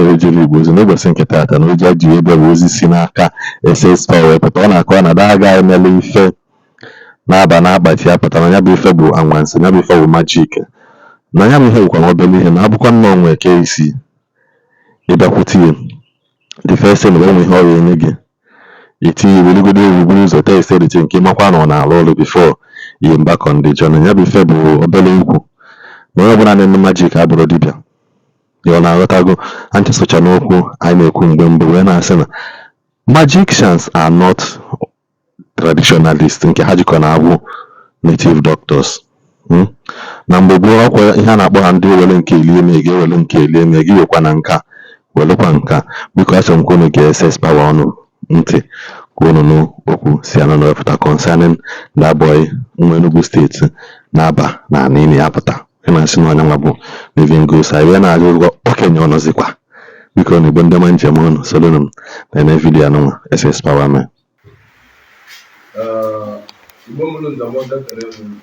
ejiri Igbo ozi n'ụbọchị nke taata na oji ji ebe bụ ozi si n'aka SS Power wepụta. Ọ na-akọwa na ada agaghị emele ife na-aba n'akpati ya pụtara ya bụ ife bụ anwansi, ya bụ ife bụ majik, na ya bụ ihe bụkwa na obere ihe na abụkwa nnọọ nwe ke isi ịbịakwute ya the first thing bụ enwe ihe ọrụ enye gị itinye weligodo erugburu ụzọ test edite nke ịmakwa na ọ na-arụ ọrụ bifo ihe mba kọndishọn. Ya bụ ife bụ obere ikwu na onye ọbụla na-eme majik abụrụ dibịa ọ na-aghọtago. Anyị socha n'okwu anyị na-ekwu mgbe mbụ wee na-asị na magicians are not traditionalists, nke ha jikọ na-abụ native doctors. Na mgbe gboo ọkwa ihe a na-akpọ ha ndị were nke elie eme ga-ewere nke elie eme gị wekwa na nka welekwa nka. Biko achọrọ m ka unu gee SS Power ọnụ ntị ka unu n'okwu si anọ na wepụta concerning that boy nwa Enugu steeti na-aba na nini ya pụta na-asị na ọnyanwa bụ living ghost. Anyị wee na-ajụ ụgwọ okenye ọnọzikwa. Biko na igbo ndị ma njem ọnụ solonu m na eme vidiyo anụnwa SS Power mee. Igbo mụrụ ndọmọdụ ekele m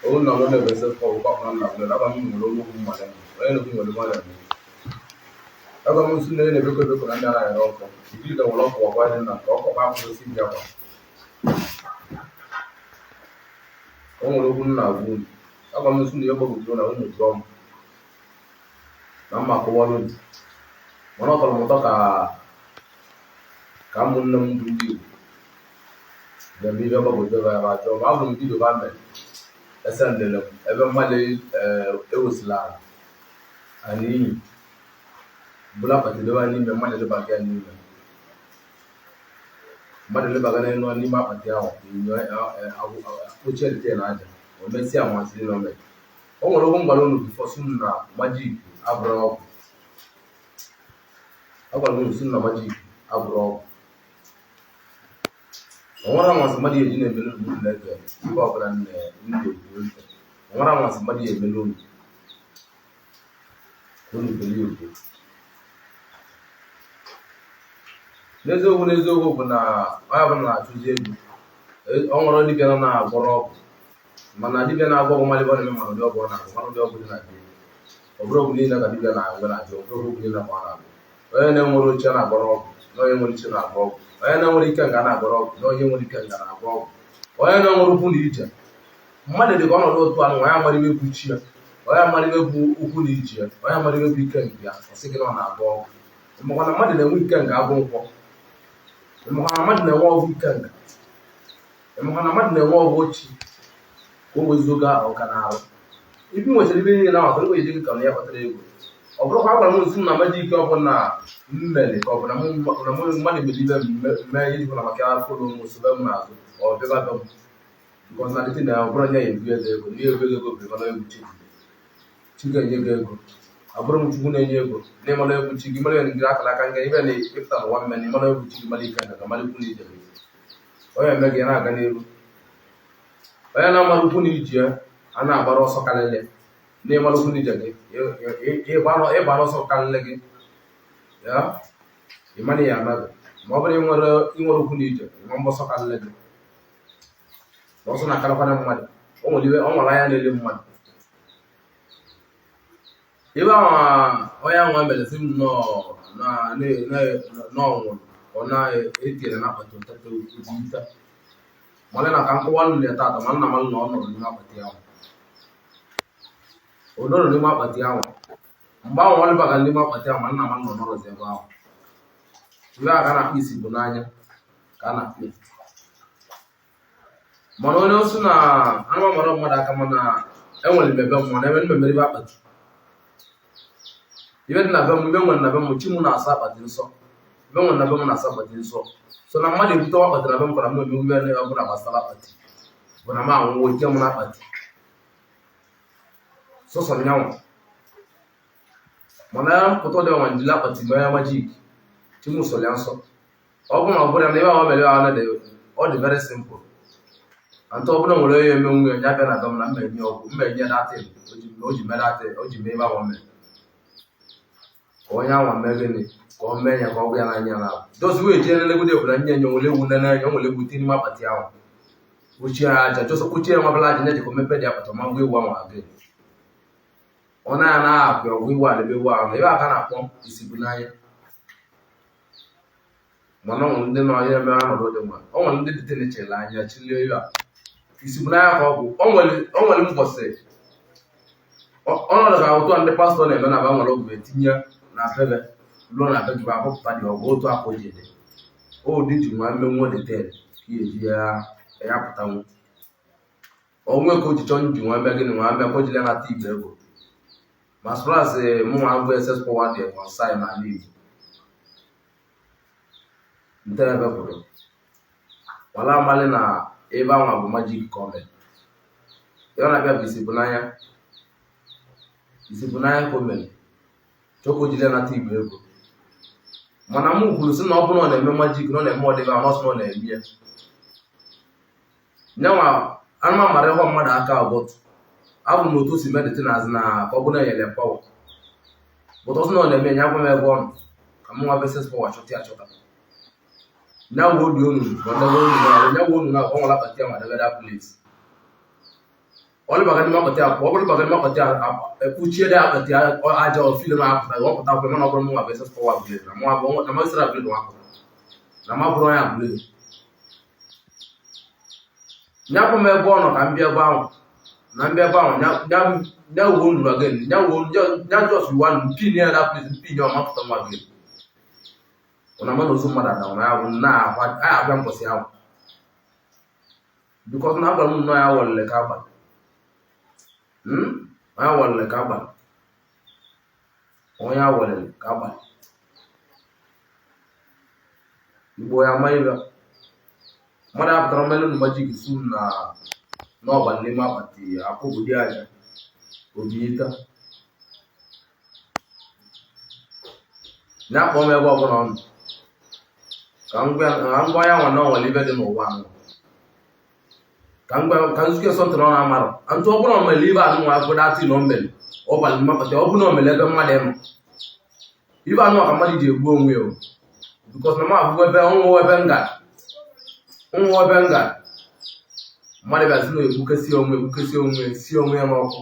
ọwụ na mụ na-ebe SS Power gbakọrọ na mgbe aba m nwere onye okwu mmadụ onye na-ekwu nwere mmadụ aba m nsi na onye na-ebekọ ebekọ na ndị ara ya ọkụ ikiri ka nwere ọkụ ọgwa dị na ka ọkụ kpapụrụ si bịa kwa o nwere okwu nna agwa unu aba m nsi na ihe gbagoturu na unu tụọ m na mma kụwara unu mana ọ tọrọ m ụtọ ka ụmụnne m bụ ndị Igbo na-eme ihe gbagoturu ebe achọ ma abụ m vidio ba mere esendele m ebe mmadụ ewesila anyị iyi bụla akpatidebe n'ime mmadụ lebaga ya n'ime mmadụ lebaga n'ime akpati ahụ oche rite na aja o mesịa amasịrị n'ome. O nwere okwu mgbara unu bifọ sunu na majik abụrụ ọgwụ. Agwara m unu sunu na majik abụrụ ọgwụ. O nwere amasị mmadụ eji na-emelu unu na-ege ibe ọbụla ndị o nwere amasị mmadụ ya emelu unu beli oge. N'eziokwu bụ na onye ọbụla na-achụzi ego. O nwere dibịa nọ na-agwọrọ ọgwụ mana dibịa na-agwọ ọgwụ malịba na-eme mana ụdị ọgwụ ọ na-agwụ mana ụdị ọgwụ dị na dị ọ bụrụ ọgwụ niile ka dibịa na-agwụ na-ajụ ọ bụrụ ọgwụ niile ka ọ na-agwụ. Onye na-enwere oche na-agwọrọ ọgwụ na onye nwere iche na-agwọ ọgwụ. Onye na-enwere ike nga na-agwọrọ ọgwụ na onye nwere ike nga na-agwọ ọgwụ. Onye na-enwere ukwu na ije mmadụ dị ka ọnọdụ otu anụ onye amarịbe bụ chi ya onye amarịbe bụ ukwu na ije ya onye amarịbe bụ ike nke ya ọ sị gị na ọ na-agwọ ọgwụ. Makwa na mmadụ na-enwe ike nga agwụ nkwọ. Makwa na mmadụ na-enwe ọgwụ ike nga. Makwa na mmadụ na-enwe ọgwụ ochi ka o wezuga ọka na-arụ ibi nwechara ibe niile na akwara oyi dị ka na ya kpatara ego. Ọ bụrụkwa agwara m nsi na majik ọ bụ na mmeli ka ọ bụ na mmadụ mere ibe mee ihe dịkwa na maka afọ ụlọ sobe m n'azụ ọ bịaba be m bikọs na dịtị na ọ bụrụ nya ya ebu ego ndị ebe ego bụ ịmana egwu chi ga-enye gị ego. Abụrụ m chukwu na-enye ego na ịmana egwu chi gị mara ndị akara aka nga ibe na ịpụta n'ụwa mme na ịmana egwu chi gị mara ike nga ka mara ikwu na ije onye eme gị na-aga n'elu. Onye na-amara ukwu na iji ya a na-agbara ọsọ karịrị na ịmara ukwu na ije gị ịgbara ọsọ karịrị gị ya ịmana ya anaghị ma ọ bụrụ inwere ukwu na ije ịma mbọ ọsọ karịrị gị na ọsọ na-akarịkwana mmadụ o nwere anya na-ele mmadụ. Ebe ahụ onye ahụ mere si m n'ọnwụrụ ọ na-etinyere na akpati ụtata ojita mana na ka nkụwa nụ ya tata ma nna m na ọ nọrọ n'ime akpati ahụ o nọrọ n'ime akpati ahụ mgbe ahụ ọ lịbaga n'ime akpati ahụ ma nna m nọ n'ọrọzi ebe ahụ. Ibe a ka a na-akpụ isi bụ n'anya ka a na-akpụ mana onye osu na anụma mara mmadụ aka mana enwere mmebe mmụọ na ebe mmemme ebe akpati ibe dị na be m ibe nwere na be m chi m na-asa akpati nsọ ibe nwere na be m na-asa akpati nsọ so na mmadụ ebute akpati na be m kwara m eme ibe ọbụla gbasara akpati bụ na m anwụwo ike m na akpati sọsọ nyanwa mana pụta dị ọnwa njili akpati mgbe ya majik chi m so ya nsọ ọ bụrụ na ọ bụrụ ya na ebe ahụ mere ahụ ọ dị very simple anta ọ bụla nwere onye eme nwunye ya bịa na be m na mmenye ọgwụ mmenye datị o ji mee datị o ji mee ebe ahụ mere onye anwa mee gịnị ka ọ mee ya ka ọ gwa ya n'anya na dozi wee jee nlegode obodo nye nye nwere ewu nene anya nwere egwu n'ime akpati ahụ kpuchie aja jọsọ kpuchie nwabala aja na-ejikọ mepe dị akpata ma gwa ewu ahụ agị ọ na-apụ ọgwụ iwu ala ebe ahụ ebe aka na-akpọ isigbu n'anya mana ọ nwere ndị nọ ya eme ọnọdụ dị mma ọ nwere ndị dịte na-echele anya chilie ya isigbu n'anya ka ọ bụ ọ nwere mbọsị ọnọdụ ka otu ndị pastọ na-eme na nwere ọgwụ etinye na bebe ruo na bebe akpọpụta dị ọgwụ otu akpọ ji dị o dị ji nwa mmenwu detel ka eji ya pụtanwu onwe ka o ji chọọ nji nwa gịnị nwa mbịa ka o jile nata igwe ego ma sụras mụnwa bụ ss pọwa dị ọsai n'ala Igbo nterebe pụrụ wala amalị na ebe ahụ bụ majik ka ọ mere ya na-abịa bụ isi bụ n'anya ka o mere chọka o jile nata igwe ego mana m kwuru sị na ọ bụrụ na ọ na-eme majik na ọ na-eme ọdịbe ahụ ọsọ ọ na-eme ya nyanwa anụma mara ịhọ mmadụ aka ọbọtụ abụ m otu o si medite na azụ na ka ọ bụrụ na enyere pawa bụtụ ọsọ na ọ na-eme nya gwa m ebe ọnụ ka m nwa beses pawa chọta ya chọta nyawo odi onu nyawo onu na ọ nwala kati ma daga da place ọlụ bagadi makọta ya ọ bụrụ bagadi makọta ya ekwuchie da akati aja o film apụta ọ pụta kwa mana ọ bụrụ m nwa beses pawa place na mwa bụ na masịra place nwa na ma bụrụ ya place nyapụ m ebe ọnụ ka m bịa ebe ahụ na mbịa ebe ahụ nyawo onu again nyawo nya just one pin ya da place pin ya ma pụta nwa again ona mana ozu mmadụ ada na ya bụ na abịa mposi ahụ because na agwara m nnọọ ya wọlele ka abalị onye wọlele ka abalị onye wọlele ka abalị Igbo ya ma ibe mmadụ apụtara mmelụ na majik su na n'ọba n'ime akpati akwụbụdị aja ojiyita na-akpọ m ebe ọbụla ọnụ ka ngwa ya nwa na ọnwere ibe dị n'ụwa ahụ ka nzuke sọntụ na ọ na-amarụ ntụ ọ bụla omele ibe anụ nwa bụda atị na omele ọbalị mmapụta ọ bụla omele ebe mmadụ ịnọ ibe anụ ka mmadụ ji egbu onwe ya bikọs na m abụgo ebe ọnwụ ebe nga mmadụ bịazi na egbukesi onwe si onwe ya n'ọkụ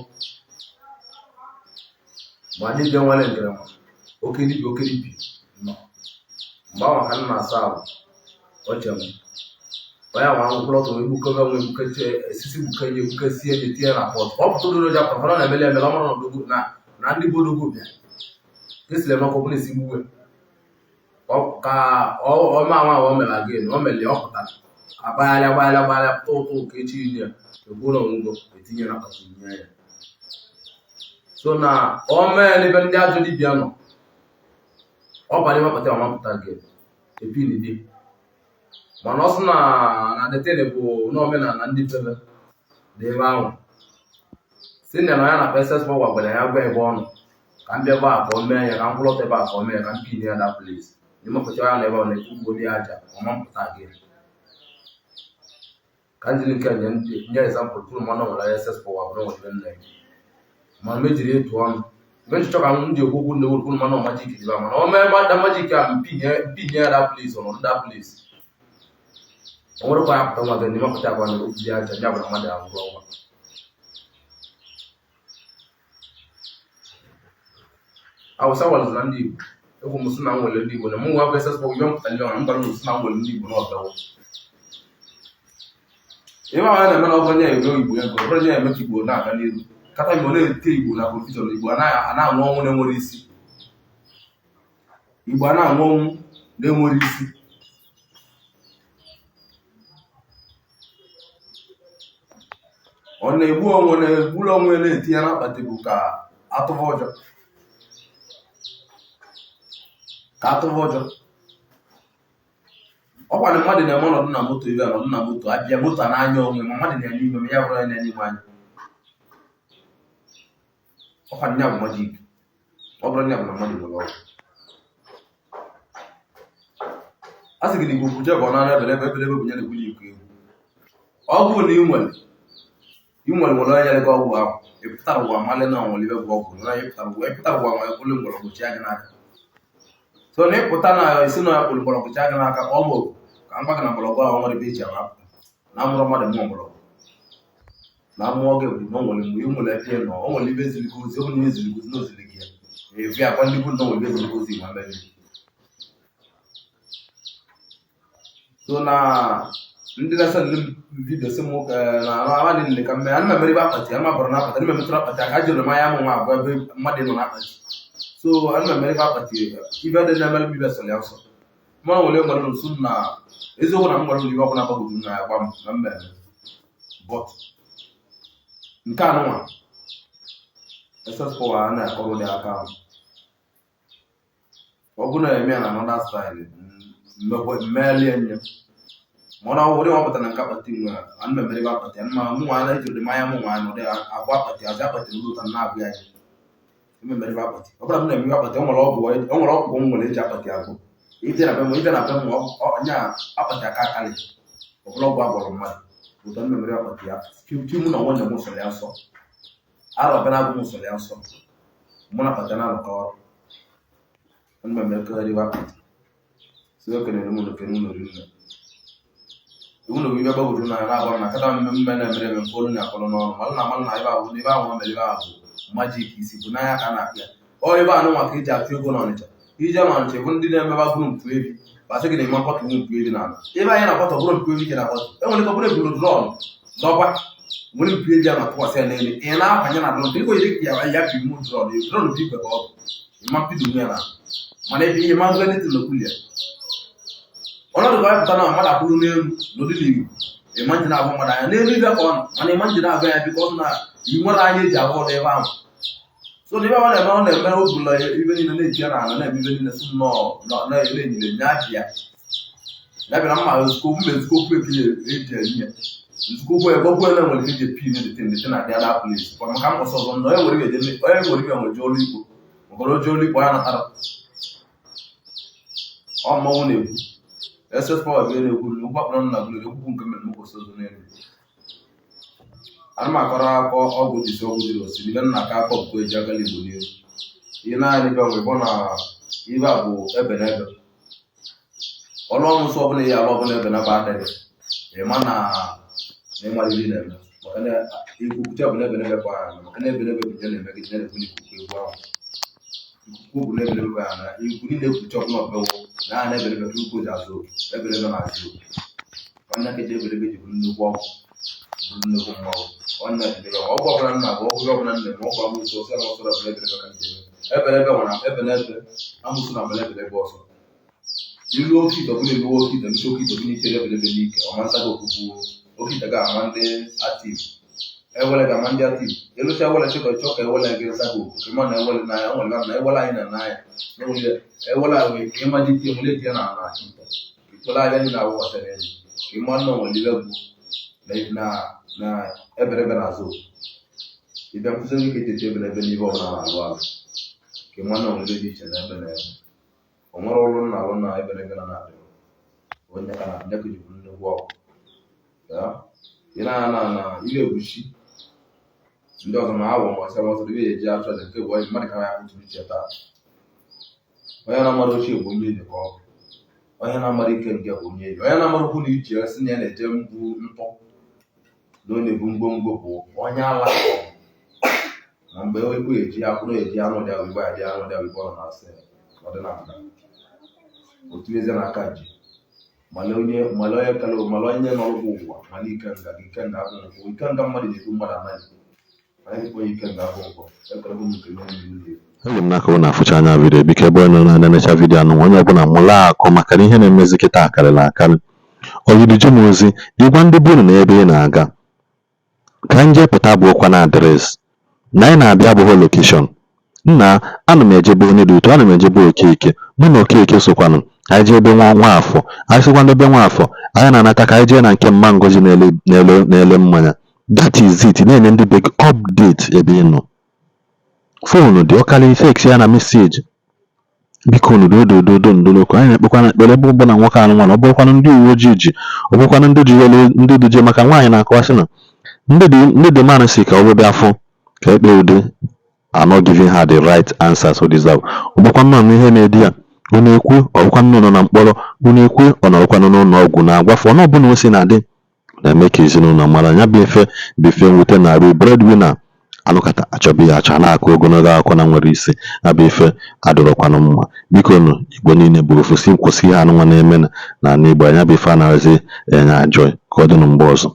ma dibịa nwere nkere ma oke dibịa nọ mgbe ahụ ka m na-asa ahụ oche m onye nwa mkpụrọtụ egbukobe nwe esisi egbukesie etinye na pọt ọ pụtụrụ ụjọ pụtara na emele ọmụrụ na ndị bodogo bịa esiri n'ọkụ bụ na-esi gbuwe ka ọma nwa o mere again o mere ọ pụtara agbagharịa pụta ụtụ ka echi ili ya ekwuru ọnwụgo etinye na akpati nye ya so na o mee n'ebe ndị ajọ dibịa nọ ọ banye mapụta ọmapụta gị epinide mana ọ sị na detene bụ n'omenala ndị pebe dị ebe ahụ si na ya na peses pọwa gwara ya gwa ebe ọnụ ka m bịa ebe a ka o mee ya ka m kwụlọta ebe a ka o mee ya ka m pin ya da place ịmapụta ya na ebe ọ na-ekwu ugbo dị aja ọmapụta gị ka njiri nke nye ezampụl kwuru mana ọ nwere ss pọwa bụ n'onwere nne mana mejiri etu ọnụ mgbe nchịchọ ka m ji okwukwu ndị wurukwu mana ọmajik dịba mana o mee mada majik a mpinye ya da place ọnọ nda place o nwere kwa ya pụta nwa gị ịmapụta agwa na okwu dị aja ya bụrụ mmadụ ahụrụ ọnwa awụsa walụzi na ndị Igbo ekwu m sị na nwere ndị Igbo na mụ nwa bụ ss pọwa ibe mpụta ndị ọna m gwara m sị na nwere ndị Igbo n'ọbịawo ebe ahụ na-eme na ọbụrụ nye ego Igbo ego ọbụrụ nye eme ka Igbo na-aga n'ihu kata Igbo na-ete Igbo na konfushọn Igbo a na-anwụ ọnwụ na-enwere isi Igbo a na-anwụ ọnwụ na-enwere isi ọ na-egbu onwe na-egburu onwe na-etinye na akpati bụ ka atụva ọjọọ ọkwa na mmadụ na-eme ọnọdụ na moto ibe ọnọdụ na moto abịa moto n'anya onwe ma mmadụ na-enye ime ma ya bụrụ ya na-enye ime anya ọkwa na ya bụ majik ọ bụrụ ya bụ na mmadụ nwere ọgwụ a sị gị na Igbo kwuje bụ ọ na-ara ebele ebe bụ nye na egbuli iko egwu ọgwụ na inwere nwere onye nyere gị ọgwụ ahụ epụtara ụwa mmalị na nwere ibe bụ ọgwụ na epụtara ụwa nwere kwụlụ mgbọrọgwụ chi agị n'aka so na ịpụta na isi na ya kwụlụ mgbọrọgwụ chi agị n'aka ka ọ mụrụ ka mgba gị na mgbọrọgwụ ahụ nwere ebe eji amapụta na amụrụ mmadụ mmụọ mgbọrọgwụ na mmụọ gị bụ na o nwere mgbe ị nwere ebe nọ o nwere ibe ziri gozi o nwere ziri gozi n'oziri gị efi akwa ndị bụ na o nwere ibe ziri gozi ma mmeri so na ndị na-asa ndị vidio si mụ na amadị nne ka mme ana mmeri bụ akpati ana mabụrụ na akpati ana memetụrụ akpati aka jere m anya mụ nwa abụọ ebe mmadụ nọ na akpati so ana mmeri bụ akpati ibe dị na-emere m ibe sọrọ ya nsọ mmanụ nwere nwere nso na eziokwu na m nwere ndị ọbụla gbagwoju na ya gwa m na mmemme but nke anụnwa ss4 a na-akọrọ dị aka ọ bụrụ na eme ya na anọda staịlị mmelie nye mana ọ wụrụ ọpụta na nke akpati nwe a mmemmere ebe akpati ya mma mụ nwa na-ejiri mmanya mụ nwa nọdị abụ akpati azị akpati ndị ụta na-abịa anyị mmemmere ebe akpati ọ bụla m na-eme akpati o nwere ọgwụ m nwere eji akpati agụ ije na be m nya akpati aka akarị ọ bụla ọgwụ agwọrọ mmadụ ụtọ mmemmere akpati ya chi mụ na nwunye m sọrọ ya nsọ arọ bịa na-abụ m sọrọ ya nsọ mụ na akpati na-alụkọ ọrụ mmemmere kegharị ebe akpati si okenere m n'okene ụlọ rinne iwu na obibi gbagwoju na na-agwa na kata mme na-emere eme mfe olu na-akọrọ n'ọrụ malụ na malụ na ebe ahụ ebe ahụ mere ebe ahụ majik isi bụ n'anya ka na-akpịa ọ ebe anụ nwa ka eji atụ ego n'Ọnịcha ije n'Ọnịcha bụ ndị na-emeba bụrụ mpu ebi basị gị na-eme mkpọtụ mpu ebi n'ala ebe anyị na-akpọtọ bụrụ mpu ebi ke na-akpọtụ enwere ike bụrụ eburu drọn dọba nwere mpu ebi a na-atụkwasị ya n'elu ị na-abanye na drọn dịka onye dịka ya bi mụ drọn drọn bụ igwe ka ọ bụ ịma mpido ya na mana ebe ihe mazụ edịtị n'okpuru ya ọnọdụ ka pụta na mmadụ akwụrụ n'elu n'ụdịdị igbo ịma njị na-abụ mmadụ anya n'elu ibe ka ọ nọ mana ịma njị na-abụ ya bikọ na iwu nwere anya eji abụ ọdụ ebe ahụ so n'ebe ọ na-eme obula ibe niile na-eji ya na ala na-eme ibe niile si nnọọ na-ele enyile nye ajị ya ya bịara mma nzukọkwu ekiri eji enyi ya nzukọkwu ebe ọ bụ ele nwere ike iji pin dete na dị ada ples maka mkpọsọ ọzọ na onye nwere ibe nwere olu igbo makọrọ oji olu igbo ya natara ọ mmanwụ na-ekwu ss4 ebe na-ekwu ugwu akpọrọ na gụlere ekwukwu nke mere mkwụsị ozo n'elu ana m akọrọ akọ ọgwụ jisi ọgwụ jiri osiri ibe nna aka akọ bụkwa eji agala igbo n'ihu ihe naanị ibe nwere bụ na ibe a bụ ebe na ebe ọlụ ọrụ nsọ ọbụla ihe ala ọbụla ebe na ebe adịghị ịma na ịmaliri na-eme maka na ikwukwuche bụ na ebe na ebe kwa ya maka na ebe na ebe bụ je na-eme gị na-ekwu n'ikuku egwu ahụ ikuku bụ na ebe na ebe ya na ikwu niile ekwuche ọbụla ọbụla na a na-ebe ebe ukwu ji azụ ebe na-azụ onye keji ebe ji bụ nnukwu ọgwụ bụ nnukwu mmanwụ onye ebe ọgwụ ọbụla nna bụ ọgwụ ọbụla nna eme ọgwụ amụsụ ọsọ na ọsọ ebe ka njem ebe nwere ebe na ebe amụsụ na ebe ọsọ ilu oke ite ọbụla elu oke ite nche oke ite ọbụla ichere ebe n'ike ọmasa gị okwukwu oke ite ga-ama ndị ativ ewele ga-ama ndị ativ elụcha ewele chịkọ chọ ka ewele gị sago ịma na ewele n'anya o nwere na ewele anyị na n'anya ewele ahụ ịma dị tie nwere tie na ala ite ikpele anya ndị na-awụ ọsara enyi ịma nna nwere ibe bụ na eberebe n'azụ ịbịa nkwụsị nwoke tete eberebe n'ibe ọbụla na-alụ alụ ka ịma nna nwere dị iche na ebe na ebe o nwere ọrụ nna alụ na eberebe na na-adị onye ka na ndekọ ji bụrụ nnukwu ọgwụ ị na ihe egwuchi ndị ọzọ ma awọ ma ọsọ ihe eji achọ dị nke bụ mmadụ ka ya kpụtụrụ iche taa onye na-amara ochie bụ onye dị ka ọ onye na-amara ike nke bụ onye onye na-amara okwu na iche si na ya na-eje mgbu ntọ na onye bụ mgbomgbo bụ onye ala na mgbe ekwu eji akwụrụ eji anụ dị awigbo ya dị anụ dị awigbo ọ na-asị ọdịnala otu eze na aka ji mala onye kala mala onye n'ọrụ ụwa mala ikenga ikenga abụ nkwụ ikenga mmadụ na-ekwu mmadụ anaghị anyị kwenye ikenga abụ nkwụ ekere bụ nke n'elu eji m n'aka na afụcha anya vidio biko ebe onye nọ na-emecha vidio anụ onye ọbụla mụla akụ maka na ihe na-emezi kịta akarịrị akarị oyirije m ozi ịgwa ndị bunu na ebe ị na-aga ka anyị jee pụta bụ ọkwa na adreesị na anyị na-abịa abụghị lokeshọn nna ana m ejebe onye dị ụtọ ana m ejebe Okeke mụ na Okeke sokwanụ anyị jee ebe Nwafọ anyị sịkwa ebe Nwafọ anyị na-anata ka anyị jee na nke Mma Ngozi na-ele mmanya that is it na-enye ndị be gị update ebe ị nọ foonu dị ọkara ifeksi ya na meseji biko ndodododondoloko anyị na-ekpekwana ekpere ebe ụbụ na nwoke anụ nwana ọ bụrụkwanụ ndị uwe ojii ji ọ bụrụkwanụ ndị duje maka nwaanyị na-akọwasị na ndị dị mmanụ si ka ọ bebe afọ ka ekpe ude are not giving her the right answers to deserve ọ bụkwa nnọọ ihe na-edi ya ọ na-ekwu ọ bụkwa nnọọ nọ na mkpọrọ ọ na-ekwu ọ nọrọkwanụ n'ụlọ ọgwụ na-agwafe ọnụ ọbụla o si na-adị na-eme ka ezinụlọ mara ya bụ ife bụ ife mwute na-arụ breadwinner anụkata achọbụ ya achọ na-akụ ogologo akụkọ na nwere isi ya bụ ife adọrọkwanụ mma. Biko nụ Igbo niile bụ ofu si kwụsị ihe anụnwa na-eme n'ala Igbo, anya bụ ife anaghịzi enye ajọ ka ọ dị na mgbe ọzọ.